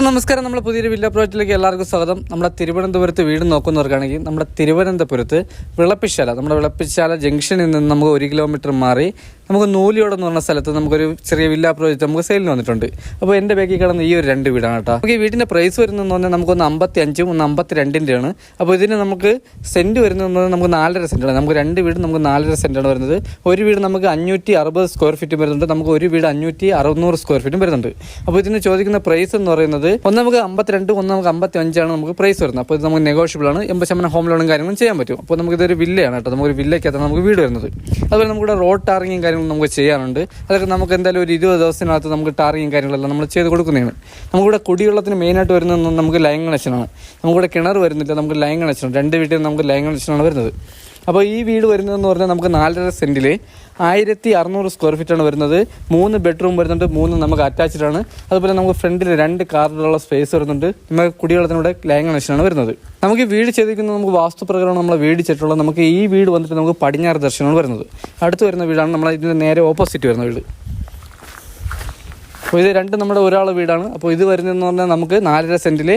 നമസ്കാരം. നമ്മുടെ പുതിയൊരു വില്ല പ്രോജക്റ്റിലേക്ക് എല്ലാവർക്കും സ്വാഗതം. നമ്മുടെ തിരുവനന്തപുരത്ത് വീട് നോക്കുന്നവർക്കാണെങ്കിൽ നമ്മുടെ തിരുവനന്തപുരത്ത് വിളപ്പിശാല ജംഗ്ഷനിൽ നിന്ന് നമുക്ക് 1 കിലോമീറ്റർ മാറി നമുക്ക് നൂലിയോട് എന്ന് പറഞ്ഞ സ്ഥലത്ത് നമുക്കൊരു ചെറിയ വില്ല പ്രോജക്റ്റ് നമുക്ക് സെയിലിന് വന്നിട്ടുണ്ട്. അപ്പോൾ എൻ്റെ ബാക്കിൽ കിടന്ന ഈ ഒരു 2 വീടാണ് കേട്ടോ. നമുക്ക് ഈ വീടിൻ്റെ പ്രൈസ് വരുന്നതെന്ന് പറഞ്ഞാൽ നമുക്കൊന്ന് 55 ഒന്ന് 52 അപ്പോൾ ഇതിന് നമുക്ക് സെൻറ്റ് വരുന്നത് നമുക്ക് 4.5 സെൻറ്റാണ്. നമുക്ക് 2 വീട് നമുക്ക് 4.5 സെൻറ്റാണ് വരുന്നത്. ഒരു വീട് നമുക്ക് 560 സ്ക്വയർ ഫീറ്റ് വരുന്നുണ്ട്. നമുക്ക് ഒരു വീട് 560 സ്ക്വയർ ഫീറ്റും വരുന്നുണ്ട്. അപ്പോൾ ഇതിന് ചോദിക്കുന്ന പ്രൈസ് എന്ന് പറയുന്നത് ഒന്ന് നമുക്ക് 52, ഒന്ന് നമുക്ക് 55 നമുക്ക് പ്രൈസ് വരുന്നത്. അപ്പോൾ ഇത് നമുക്ക് നെഗോഷ്യബിൾ ആണ്. 80% ഹോം ലോണും കാര്യങ്ങളും ചെയ്യാൻ പറ്റും. അപ്പോൾ നമുക്കിതൊരു വില്ലയാണ് കേട്ടോ. നമുക്കൊരു വില്ലയ്ക്കകത്താണ് നമുക്ക് വീട് വരുന്നത്. അതുപോലെ നമുക്കിവിടെ റോഡ് ടാറിങ്ങും കാര്യങ്ങളും നമുക്ക് ചെയ്യാനുണ്ട്. അതൊക്കെ നമുക്ക് എന്തായാലും ഒരു 20 ദിവസത്തിനകത്ത് നമുക്ക് ടാറിങ്ങും കാര്യങ്ങളെല്ലാം നമ്മൾ ചെയ്ത് കൊടുക്കുന്നതാണ്. നമുക്കിവിടെ കുടിവെള്ളത്തിന് മെയിനായിട്ട് വരുന്നത് നമുക്ക് ലൈൻ കണക്ഷനാണ്. നമുക്കിവിടെ കിണർ വരുന്നില്ല, നമുക്ക് ലൈൻ കണക്ഷനാണ്. 2 വീട്ടിൽ നമുക്ക് ലൈൻ കണക്ഷനാണ് വരുന്നത്. അപ്പോൾ ഈ വീട് വരുന്നതെന്ന് പറഞ്ഞാൽ നമുക്ക് 4.5 സെൻറ്റിൽ 1600 സ്ക്വയർ ഫീറ്റാണ് വരുന്നത്. 3 ബെഡ്റൂം വരുന്നുണ്ട്, 3 നമുക്ക് അറ്റാച്ച്ഡ് ആണ്. അതുപോലെ നമുക്ക് ഫ്രണ്ടിൽ 2 കാറിലുള്ള സ്പേസ് വരുന്നുണ്ട്. നമുക്ക് കുടിവെള്ളത്തിനൂടെ ലൈൻ കണക്ഷനാണ് വരുന്നത്. നമുക്ക് ഈ വീട് ചെയ്തിരിക്കുന്നത് നമുക്ക് വാസ്തുപ്രകാരമാണ് നമ്മൾ വീട് ചെയ്തിട്ടുള്ളത്. നമുക്ക് ഈ വീട് വന്നിട്ട് നമുക്ക് പടിഞ്ഞാറ് ദർശനമാണ് വരുന്നത്. അടുത്ത് വരുന്ന വീടാണ് നമ്മൾ ഇതിൻ്റെ നേരെ ഓപ്പോസിറ്റ് വരുന്ന വീട്. അപ്പോൾ ഇത് 2 നമ്മുടെ ഒരാളെ വീടാണ്. അപ്പോൾ ഇത് വരുന്നതെന്ന് പറഞ്ഞാൽ നമുക്ക് 4.5 സെൻറ്റിൽ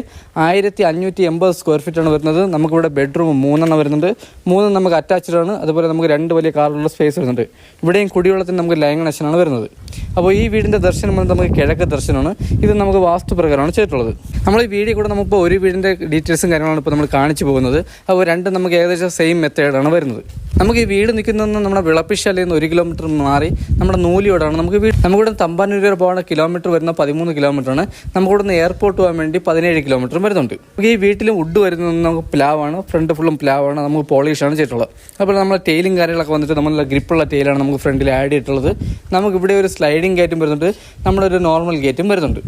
1580 സ്ക്വയർ ഫീറ്റാണ് വരുന്നത്. നമുക്കിവിടെ ബെഡ്റൂം 3 വരുന്നുണ്ട്. 3 നമുക്ക് അറ്റാച്ച്ഡ് ആണ്. അതുപോലെ നമുക്ക് 2 വലിയ കാറുള്ള സ്പേസ് വരുന്നുണ്ട്. ഇവിടെയും കുടിവെള്ളത്തിന് നമുക്ക് ലൈൻ കണക്ഷനാണ് വരുന്നത്. അപ്പോൾ ഈ വീടിൻ്റെ ദർശനം വന്നത് നമുക്ക് കിഴക്ക് ദർശനമാണ്. ഇത് നമുക്ക് വാസ്തുപ്രകാരമാണ് ചെയ്തിട്ടുള്ളത്. നമ്മൾ ഈ വീഡിയോ കൂടെ നമുക്കിപ്പോൾ ഒരു വീടിൻ്റെ ഡീറ്റെയിൽസും കാര്യങ്ങളാണ് ഇപ്പോൾ നമ്മൾ കാണിച്ചു പോകുന്നത്. അപ്പോൾ 2 നമുക്ക് ഏകദേശം സെയിം മെത്തേഡാണ് വരുന്നത്. നമുക്ക് ഈ വീട് നിൽക്കുന്നതെന്ന് നമ്മുടെ വിളപ്പിശാലയിൽ നിന്ന് 1 കിലോമീറ്റർ മാറി നമ്മുടെ നൂലിയോടാണ് നമുക്ക് വീട്. നമുക്കിവിടെ തമ്പാനൂർ വരെ പോകുന്ന കിലോമീറ്റർ വരുന്ന 13 കിലോമീറ്ററാണ്. നമുക്കിവിടെ നിന്ന് എയർപോർട്ട് പോകാൻ വേണ്ടി 17 കിലോമീറ്റർ വരുന്നുണ്ട്. നമുക്ക് ഈ വീട്ടിലും വുഡ് വരുന്നത് നമുക്ക് പ്ലാവാണ്. ഫ്രണ്ട് ഫുള്ളും പ്ലാവാണ്. നമുക്ക് പോളിഷാണ് ചെയ്തിട്ടുള്ളത്. അപ്പോൾ നമ്മൾ ടെയിലും കാര്യങ്ങളൊക്കെ വന്നിട്ട് നമ്മൾ ഗ്രിപ്പുള്ള ടെയിലാണ് നമുക്ക് ഫ്രണ്ടിൽ ആഡ് ചെയ്തിട്ടുള്ളത്. നമുക്കിവിടെ ഒരു സ്ലൈഡിങ് ഗേറ്റും വരുന്നുണ്ട്, നമ്മളൊരു നോർമൽ ഗേറ്റും വരുന്നുണ്ട്.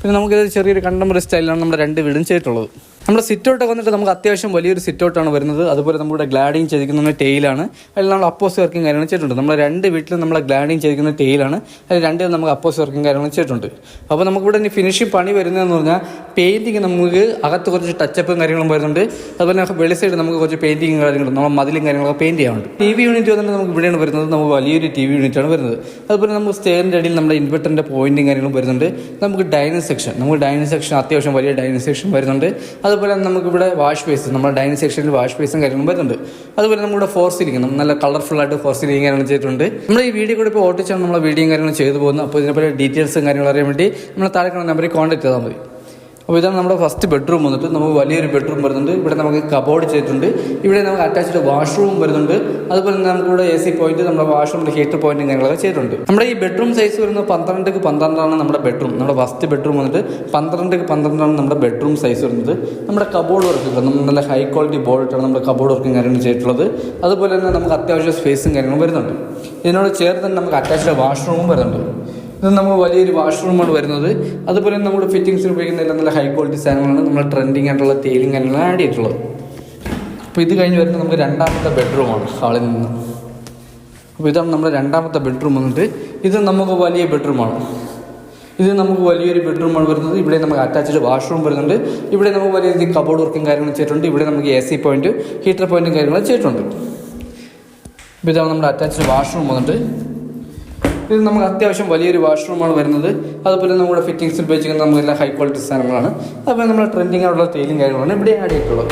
പിന്നെ നമുക്കിത് ചെറിയൊരു കണ്ടംപററി സ്റ്റൈലിലാണ് നമ്മുടെ 2 വീടും ചെയ്തിട്ടുള്ളത്. നമ്മുടെ സിറ്റൗട്ടൊക്കെ വന്നിട്ട് നമുക്ക് അത്യാവശ്യം വലിയൊരു സിറ്റൗട്ടാണ് വരുന്നത്. അതുപോലെ നമ്മുടെ ഗ്ലാഡിങ് ചെയ്തിരിക്കുന്ന ടെയിലാണ്. അതിൽ നമ്മൾ അപ്പോസ് വർക്കും കാര്യങ്ങളും ചെയ്തിട്ടുണ്ട്. നമ്മൾ 2 വീട്ടിലും നമ്മളെ ഗ്ലാഡിങ് ചെയ്തിരിക്കുന്ന ടെയിലാണ്. അതിൽ 2 നമുക്ക് അപ്പോസ് വർക്കും കാര്യങ്ങളും ചെയ്തിട്ടുണ്ട്. അപ്പോൾ നമുക്കിവിടെ ഇനി ഫിനിഷിംഗ് പണി വരുന്നതെന്ന് പറഞ്ഞാൽ പെയിൻറ്റിങ് നമുക്ക് അകത്ത് കുറച്ച് ടച്ചപ്പും കാര്യങ്ങളും വരുന്നുണ്ട്. അതുപോലെ വെളി സൈഡ് നമുക്ക് കുറച്ച് പെയിൻറ്റിങ്ങും കാര്യങ്ങളും നമ്മൾ മതിലും കാര്യങ്ങളൊക്കെ പെയിൻറ്റ് ചെയ്യാറുണ്ട്. TV യൂണിറ്റ് വന്നിട്ട് നമുക്ക് ഇവിടെയാണ് വരുന്നത്. നമുക്ക് വലിയൊരു TV യൂണിറ്റാണ് വരുന്നത്. അതുപോലെ നമുക്ക് സ്റ്റെയറിൻ്റെ അടിയിൽ നമ്മുടെ ഇൻവെർട്ടറിൻ്റെ പോയിൻറ്റും കാര്യങ്ങളും വരുന്നുണ്ട്. നമുക്ക് ഡൈനിങ് സെക്ഷൻ അത്യാവശ്യം വലിയ ഡൈനിങ് സെക്ഷൻ വരുന്നുണ്ട്. അതുപോലെ നമുക്കിവിടെ വാഷ് ബേസ്, നമ്മുടെ ഡൈനിങ് സെക്ഷനിൽ വാഷ് ബേസും കാര്യങ്ങളും വരുന്നുണ്ട്. അതുപോലെ നമ്മുടെ ഫോർ സീലിംഗ് നല്ല കളർഫുൾ ആയിട്ട് ഫോർ സീലിംഗ് കാര്യങ്ങൾ ചെയ്തിട്ടുണ്ട്. നമ്മൾ ഈ വീഡിയോ കൂടെ ഇപ്പോൾ ഓട്ടിച്ചാണ് നമ്മൾ വീഡിയോയും കാര്യങ്ങളും ചെയ്തു പോകുന്നത്. അപ്പോൾ ഇതിനെപ്പറ്റി ഡീറ്റെയിൽസും കാര്യങ്ങളും അറിയാൻ വേണ്ടി നമ്മൾ താഴെ കാണുന്ന നമ്പറിൽ കോൺടാക്ട് ചെയ്താൽ മതി. അപ്പോൾ ഇതാണ് നമ്മുടെ ഫസ്റ്റ് ബെഡ്റൂം വന്നിട്ട് നമുക്ക് വലിയൊരു ബെഡ്റൂം വരുന്നുണ്ട്. ഇവിടെ നമുക്ക് കബോർഡ് ചെയ്തിട്ടുണ്ട്. ഇവിടെ നമുക്ക് അറ്റാച്ച്ഡ് വാഷ്റൂം വരുന്നുണ്ട്. അതുപോലെ തന്നെ നമുക്കിവിടെ AC പോയിന്റ്, നമ്മുടെ വാഷ്റൂമിൻ്റെ ഹീറ്റർ പോയിന്റും കാര്യങ്ങളൊക്കെ ചെയ്തിട്ടുണ്ട്. നമ്മുടെ ഈ ബെഡ്റൂം സൈസ് വരുന്നത് 12x12 നമ്മുടെ ബെഡ്റൂം. നമ്മുടെ ഫസ്റ്റ് ബെഡ്റൂം വന്നിട്ട് 12x12 നമ്മുടെ ബെഡ്റൂം സൈസ് വരുന്നത്. നമ്മുടെ കബോർഡ് വർക്ക് നല്ല ഹൈ ക്വാളിറ്റി ബോർഡിട്ടാണ് നമ്മുടെ കബോർഡ് വർക്കും കാര്യങ്ങളും ചെയ്തിട്ടുള്ളത്. അതുപോലെ തന്നെ നമുക്ക് അത്യാവശ്യം സ്പേസും കാര്യങ്ങളും വരുന്നുണ്ട്. ഇതിനോട് ചേർത്ത് തന്നെ നമുക്ക് അറ്റാച്ച്ഡ് വാഷ്റൂമും വരുന്നുണ്ട്. ഇത് നമുക്ക് വലിയൊരു വാഷ്റൂമാണ് വരുന്നത്. അതുപോലെ തന്നെ നമ്മുടെ ഫിറ്റിങ്സിന് ഉപയോഗിക്കുന്ന എല്ലാം നല്ല ഹൈ ക്വാളിറ്റി സാധനങ്ങളാണ്. നമ്മൾ ട്രെൻഡിങ് ആയിട്ടുള്ള തേയിലും കാര്യങ്ങളും ആഡ് ചെയ്തിട്ടുള്ളത്. അപ്പോൾ ഇത് കഴിഞ്ഞ് വരുന്നത് നമുക്ക് 2ാമത്തെ ബെഡ്റൂമാണ് ഹാളിൽ നിന്ന്. അപ്പോൾ ഇതാണ് നമ്മുടെ 2ാമത്തെ ബെഡ്റൂം വന്നിട്ട്. ഇത് നമുക്ക് വലിയ ബെഡ്റൂമാണ്. ഇത് നമുക്ക് വലിയൊരു ബെഡ്റൂമാണ് വരുന്നത്. ഇവിടെ നമുക്ക് അറ്റാച്ച്ഡ് വാഷ്റൂം വരുന്നുണ്ട്. ഇവിടെ നമുക്ക് വലിയ രീതിയിൽ കബോർഡ് വർക്കും കാര്യങ്ങളും ചെയ്തിട്ടുണ്ട്. ഇവിടെ നമുക്ക് AC പോയിന്റ്, ഹീറ്റർ പോയിന്റും കാര്യങ്ങളും ചെയ്തിട്ടുണ്ട്. അപ്പോൾ ഇതാണ് നമ്മുടെ അറ്റാച്ച്ഡ് വാഷ്റൂം വന്നിട്ട്. ഇത് നമുക്ക് അത്യാവശ്യം വലിയൊരു വാഷ്റൂമാണ് വരുന്നത്. അതുപോലെ നമ്മുടെ ഫിറ്റിങ്സിൽ ഉപയോഗിച്ചിരിക്കുന്ന നമുക്ക് എല്ലാം ഹൈ ക്വാളിറ്റി സാധനങ്ങളാണ്. അതുപോലെ നമ്മുടെ ട്രെൻഡിങ് ആയിട്ടുള്ള ടെയിലും കാര്യങ്ങളാണ് ഇവിടെ ആഡ് ചെയ്തിട്ടുള്ളത്.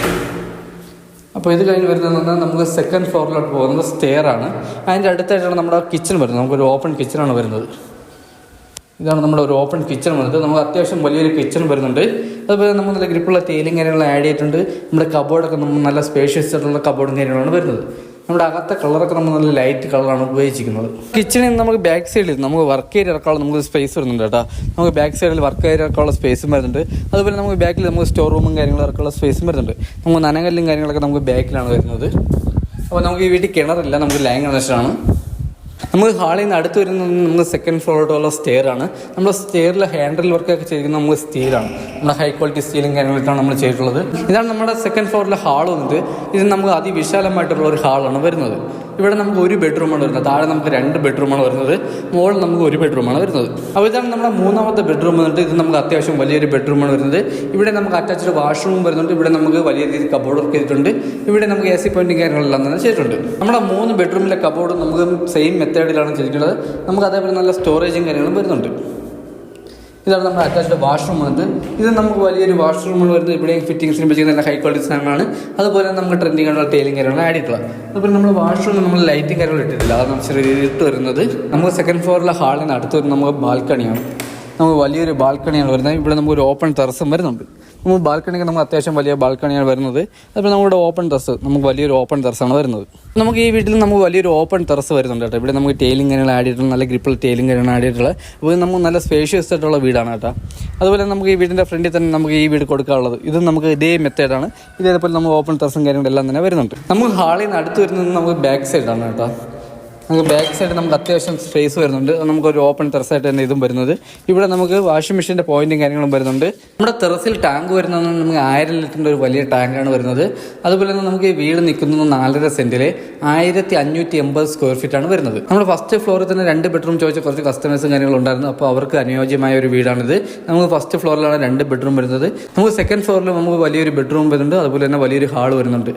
അപ്പോൾ ഇത് കഴിഞ്ഞ് വരുന്നതെന്ന് പറഞ്ഞാൽ നമുക്ക് 2nd ഫ്ലോറിലോട്ട് പോകുന്നത് സ്റ്റെയർ ആണ്. അതിൻ്റെ അടുത്തായിട്ടാണ് നമ്മുടെ കിച്ചൺ വരുന്നത്. നമുക്കൊരു ഓപ്പൺ കിച്ചണാണ് വരുന്നത്. ഇതാണ് നമ്മുടെ ഒരു ഓപ്പൺ കിച്ചൺ വന്നിട്ട്. നമുക്ക് അത്യാവശ്യം വലിയൊരു കിച്ചൺ വരുന്നുണ്ട്. അതുപോലെ നമുക്ക് നല്ല ഗ്രിപ്പുള്ള ടെയിലും കാര്യങ്ങളും ആഡ് ചെയ്തിട്ടുണ്ട്. നമ്മുടെ കബോർഡൊക്കെ നമ്മൾ നല്ല സ്പേഷ്യസ് ആയിട്ടുള്ള കബോർഡും കാര്യങ്ങളാണ് വരുന്നത്. നമ്മുടെ അകത്തെ കളറൊക്കെ നമ്മൾ നല്ല ലൈറ്റ് കളറാണ് ഉപയോഗിച്ചിരിക്കുന്നത്. കിച്ചണിൽ നിന്ന് നമുക്ക് ബാക്ക് സൈഡിൽ നമുക്ക് വർക്ക് ഏരിയ ഇറക്കാനുള്ള നമുക്ക് സ്പേസ് വരുന്നുണ്ട് കേട്ടോ. നമുക്ക് ബാക്ക് സൈഡിൽ വർക്ക് ഏരിയ ഇറക്കാനുള്ള സ്പേസും വരുന്നുണ്ട്. അതുപോലെ നമുക്ക് ബാക്കിൽ നമുക്ക് സ്റ്റോർ റൂമും കാര്യങ്ങളും ഇറക്കാനുള്ള സ്പേസും വരുന്നുണ്ട്. നമുക്ക് നനകല്ലും കാര്യങ്ങളൊക്കെ നമുക്ക് ബാക്കിലാണ് വരുന്നത്. അപ്പോൾ നമുക്ക് ഈ വീട്ടിൽ കിണറില്ല, നമുക്ക് ലൈൻ കണക്ഷനാണ്. നമുക്ക് ഹാളിൽ നിന്ന് അടുത്ത് വരുന്നത് നമുക്ക് 2nd ഫ്ലോറിലോട്ടുള്ള സ്റ്റെയർ ആണ്. നമ്മൾ സ്റ്റെയറിലെ ഹാൻഡിൽ വർക്കൊക്കെ ചെയ്തിരിക്കുന്നത് നമുക്ക് സ്റ്റീലാണ്. നമ്മുടെ ഹൈ ക്വാളിറ്റി സ്റ്റീലും കാര്യങ്ങളായിട്ടാണ് നമ്മൾ ചെയ്തിട്ടുള്ളത്. ഇതാണ് നമ്മുടെ 2nd ഫ്ലോറിലെ ഹാൾ വന്നിട്ട്. ഇത് നമുക്ക് അതിവിശാലമായിട്ടുള്ള ഒരു ഹാളാണ് വരുന്നത്. ഇവിടെ നമുക്ക് 1 ബെഡ്റൂമാണ് വരുന്നത്. താഴെ നമുക്ക് 2 ബെഡ്റൂമാണ് വരുന്നത്. മുകളിൽ നമുക്ക് 1 ബെഡ്റൂമാണ് വരുന്നത്. അപ്പോൾ ഇതാണ് നമ്മുടെ 3ാമത്തെ ബെഡ്റൂം വന്നിട്ട്. ഇത് നമുക്ക് അത്യാവശ്യം വലിയൊരു ബെഡ്റൂമാണ് വരുന്നത്. ഇവിടെ നമുക്ക് അറ്റാച്ച്ഡ് വാഷ്റൂം വരുന്നുണ്ട്. ഇവിടെ നമുക്ക് വലിയ രീതിയിൽ കബോർഡ് വർക്ക് ചെയ്തിട്ടുണ്ട്. ഇവിടെ നമുക്ക് AC പോയിന്റും കാര്യങ്ങളെല്ലാം തന്നെ ചെയ്തിട്ടുണ്ട്. നമ്മുടെ 3 ബെഡ്റൂമിലെ കബോർഡ് നമുക്ക് സെയിം മെത്തേഡിലാണ് ചെയ്തിട്ടുള്ളത്. നമുക്ക് അതേപോലെ നല്ല സ്റ്റോറേജും കാര്യങ്ങളും വരുന്നുണ്ട്. ഇതാണ് നമ്മുടെ അറ്റാച്ച്ഡ് വാഷ്റൂം വന്നിട്ട്. ഇത് നമുക്ക് വലിയൊരു വാഷ്റൂമാണ് വരുന്നത്. ഇവിടെ ഫിറ്റിംഗ്സിന് പറ്റിയ നല്ല ഹൈ ക്വാളിറ്റി സാധനമാണ്. അതുപോലെ നമുക്ക് ട്രെൻഡിങ് ആയിട്ടുള്ള ടൈലിംഗ് കാര്യങ്ങളാണ് ആഡ് ചെയ്തിട്ടുള്ളത്. അതുപോലെ നമ്മൾ വാഷ്റൂമിൽ നമ്മൾ ലൈറ്റിംഗ് കാര്യങ്ങൾ ഇട്ടിട്ടില്ല. അതാണ് ചെറിയ ഇരുട്ട് വരുന്നത്. നമുക്ക് സെക്കൻഡ് ഫ്ലോറിലെ ഹാളിന് അടുത്ത് വരുന്നത് നമുക്ക് ബാൽക്കണിയാണ്. നമുക്ക് വലിയൊരു ബാൽക്കണിയാണ് വരുന്നത്. ഇവിടെ നമുക്ക് ഒരു ഓപ്പൺ ടെറസും വരുന്നുണ്ട്. നമുക്ക് ബാൽക്കണിക്ക് നമുക്ക് അത്യാവശ്യം വലിയ ബാൽക്കണിയാണ് വരുന്നത്. അതുപോലെ നമ്മുടെ ഓപ്പൺ ടെറസ് നമുക്ക് വലിയൊരു ഓപ്പൺ ടെറസാണ് വരുന്നത്. നമുക്ക് ഈ വീട്ടിൽ നമുക്ക് വലിയൊരു ഓപ്പൺ ടെറസ് വരുന്നുണ്ട് കേട്ടോ. ഇവിടെ നമുക്ക് ടൈലിംഗ് കാര്യങ്ങൾ ആഡ് ചെയ്തിട്ടുള്ള നല്ല ഗ്രിപ്പിൾ ടൈലിംഗ് കാര്യങ്ങൾ ആഡ് ചെയ്തിട്ടുള്ളത്. അപ്പോൾ നമുക്ക് നല്ല സ്പേഷ്യസ് ആയിട്ടുള്ള വീടാണ് കേട്ടോ. അതുപോലെ നമുക്ക് ഈ വീടിൻ്റെ ഫ്രണ്ടിൽ തന്നെ നമുക്ക് ഈ വീട് കൊടുക്കാനുള്ളത്. ഇത് നമുക്ക് ഇതേ മെത്തേഡാണ്. ഇതേപോലെ നമുക്ക് ഓപ്പൺ ടെറസും കാര്യങ്ങളെല്ലാം തന്നെ വരുന്നുണ്ട്. നമുക്ക് ഹാളിൽ നിന്ന് അടുത്ത് വരുന്നത് നമുക്ക് ബാക്ക് സൈഡാണ് കേട്ടോ. നമുക്ക് ബാക്ക് സൈഡ് നമുക്ക് അത്യാവശ്യം സ്പേസ് വരുന്നുണ്ട്. നമുക്കൊരു ഓപ്പൺ ടെറസായിട്ട് തന്നെ ഇതും വരുന്നത്. ഇവിടെ നമുക്ക് വാഷിംഗ് മെഷീൻ്റെ പോയിന്റും കാര്യങ്ങളും വരുന്നുണ്ട്. നമ്മുടെ ടെറസിൽ ടാങ്ക് വരുന്നത് നമുക്ക് 1000 ലിറ്ററിൻ്റെ ഒരു വലിയ ടാങ്കാണ് വരുന്നത്. അതുപോലെ തന്നെ നമുക്ക് ഈ വീട് നിൽക്കുന്നത് 4.5 സെൻറ്റിൽ 1580 സ്ക്വയർ ഫീറ്റാണ് വരുന്നത്. നമ്മുടെ ഫസ്റ്റ് ഫ്ലോറിൽ തന്നെ 2 ബെഡ്റൂം ചോദിച്ച കുറച്ച് കസ്റ്റമേഴ്സും കാര്യങ്ങളുണ്ടായിരുന്നു. അപ്പോൾ അവർക്ക് അനുയോജ്യമായ ഒരു വീടാണിത്. നമുക്ക് ഫസ്റ്റ് ഫ്ലോറിലാണ് 2 ബെഡ്റൂം വരുന്നത്. നമുക്ക് സെക്കൻഡ് ഫ്ലോറിൽ നമുക്ക് വലിയൊരു ബെഡ്റൂം വരുന്നുണ്ട്. അതുപോലെ തന്നെ വലിയൊരു ഹാൾ വരുന്നുണ്ട്.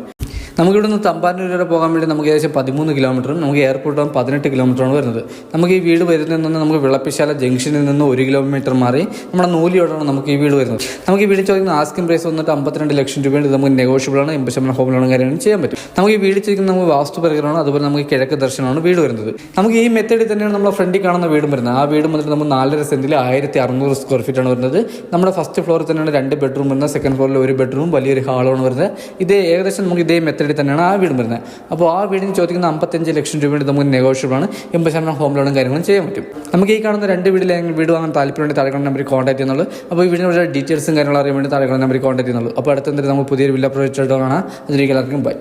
നമുക്കിവിടെ നിന്ന് തമ്പാനൂർ വരെ പോകാൻ വേണ്ടി നമുക്ക് ഏകദേശം 13 കിലോമീറ്ററും നമുക്ക് എയർപോർട്ട് 18 കിലോമീറ്ററാണ് വരുന്നത്. നമുക്ക് ഈ വീട് വരുന്നതിൽ നിന്ന് നമുക്ക് വിളപ്പിശാല ജംഗ്ഷനിൽ നിന്ന് 1 കിലോമീറ്റർ മാറി നമ്മുടെ നൂലിയോടാണ് നമുക്ക് ഈ വീട് വരുന്നത്. നമുക്ക് ഈ വീട് ചോദിക്കുന്ന ആസ്കിംഗ് പ്രൈസ് വന്നിട്ട് 52 ലക്ഷം രൂപയാണ്. നമുക്ക് നെഗോഷ്യബിളാണ്. 80% ഹോം ലോണും കാര്യങ്ങളും ചെയ്യാൻ പറ്റും. നമുക്ക് ഈ വീട് ചോദിക്കുന്ന നമുക്ക് വാസ്തുപരകരമാണ്. അതുപോലെ നമുക്ക് കിഴക്ക് ദർശനമാണ് വീട് വരുന്നത്. നമുക്ക് ഈ മെത്തേഡിൽ തന്നെയാണ് നമ്മുടെ ഫ്രണ്ടിൽ കാണുന്ന വീടും വരുന്നത്. ആ വീട് വന്നിട്ട് നമുക്ക് 4.5 സെൻറ്റിൽ 1600 സ്ക്വയർ ഫീറ്റാണ് വരുന്നത്. നമ്മുടെ ഫസ്റ്റ് ഫ്ലോറിൽ തന്നെയാണ് 2 ബെഡ്റൂം വരുന്നത്. സെക്കൻഡ് ഫ്ലോറിൽ 1 ബെഡ്റൂം വലിയൊരു ഹാളാണ് വരുന്നത്. ഇതേ ഏകദേശം നമുക്ക് ഇതേ മെത്തേഡിൽ തന്നെയാണ് ആ വീടും വരുന്നത്. അപ്പോൾ ആ വീടിന് ചോദിക്കുന്ന 55 ലക്ഷം രൂപയുടെ നമുക്ക് നെഗോഷ്യബിളാണ്. 80% ഹോം ലോണും കാര്യങ്ങളും ചെയ്യാൻ പറ്റും. നമുക്ക് ഈ കാണുന്ന 2 വീടിൽ വീട് വാങ്ങാൻ താല്പര്യമുണ്ടെങ്കിൽ താഴെ നമ്പറിൽ കോൺടാക്ട് ചെയ്യുന്നുള്ളൂ. അപ്പോൾ ഈ വീടിൻ്റെ ഡീറ്റെയിൽസും കാര്യങ്ങളും അറിയാൻ വേണ്ടി താഴെ നമ്പറിൽ കോൺടാക്ട് ചെയ്യുന്നുള്ളൂ. അപ്പോൾ അടുത്തെന്തെങ്കിലും നമുക്ക് പുതിയൊരു വില്ല പ്രോജക്റ്റ് കാണാം. അതിലേക്ക് എല്ലാവർക്കും ബൈ.